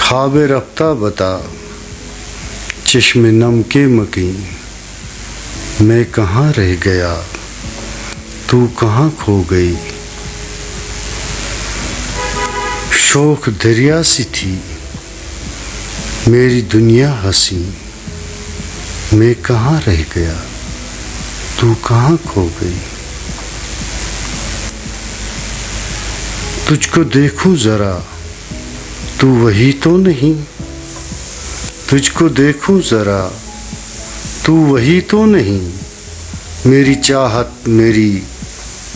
ख्वाब रफ्ता बता चश्मे नम के मकीन, मैं कहाँ रह गया तू कहाँ खो गई। शौक दरिया सी थी मेरी दुनिया हंसी, मैं कहाँ रह गया तू कहाँ खो गई। तुझको देखूं जरा तू वही तो नहीं, तुझको देखूं जरा तू वही तो नहीं। मेरी चाहत मेरी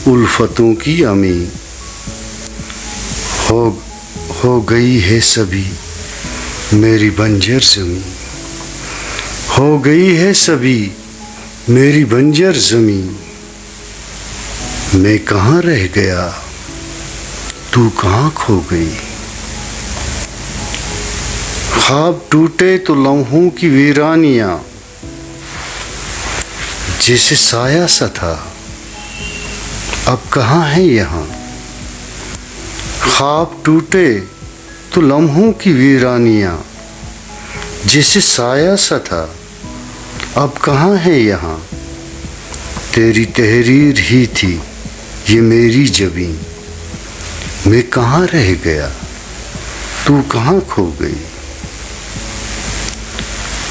उल्फतों की अमी, हो गई है सभी मेरी बंजर ज़मीं, हो गई है सभी मेरी बंजर ज़मीं। मैं कहाँ रह गया तू कहाँ खो गई। ख्वाब टूटे तो लम्हों की वीरानियाँ, जैसे साया सा था अब कहाँ है यहाँ। ख्वाब टूटे तो लम्हों की वीरानियाँ, जैसे साया सा था अब कहाँ है यहाँ। तेरी तहरीर ही थी ये मेरी जबीं, मैं कहाँ रह गया तू कहाँ खो गई।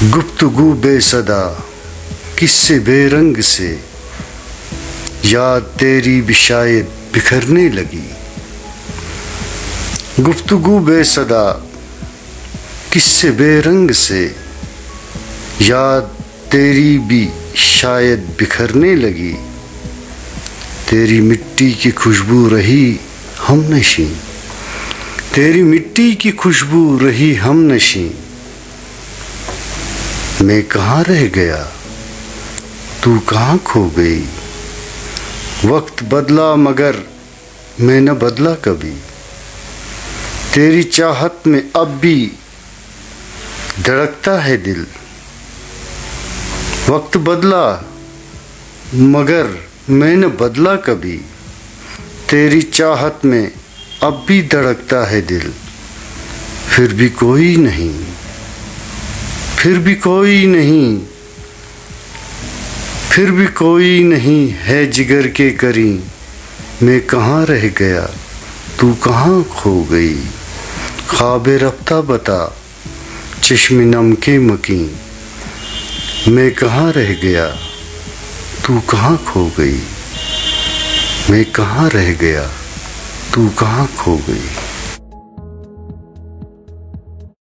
गुफ्तगू बेसदा किस्से बेरंग से, याद तेरी भी शायद बिखरने लगी। गुफ्तगू बेसदा किस्से बेरंग से, याद तेरी भी शायद बिखरने लगी। तेरी मिट्टी की खुशबू रही हमनशी, तेरी मिट्टी की खुशबू रही हमनशी। मैं कहाँ रह गया तू कहाँ खो गई। वक्त बदला मगर मैं न बदला कभी, तेरी चाहत में अब भी धड़कता है दिल। वक्त बदला मगर मैं न बदला कभी, तेरी चाहत में अब भी धड़कता है दिल। फिर भी कोई नहीं, फिर भी कोई नहीं, फिर भी कोई नहीं है जिगर के करीं। मैं कहाँ रह गया तू कहाँ खो गई। ख्वाब रफ्ता बता चश्मे नम के मकीन, मैं कहाँ रह गया तू कहाँ खो गई। मैं कहाँ रह गया तू कहाँ खो गई।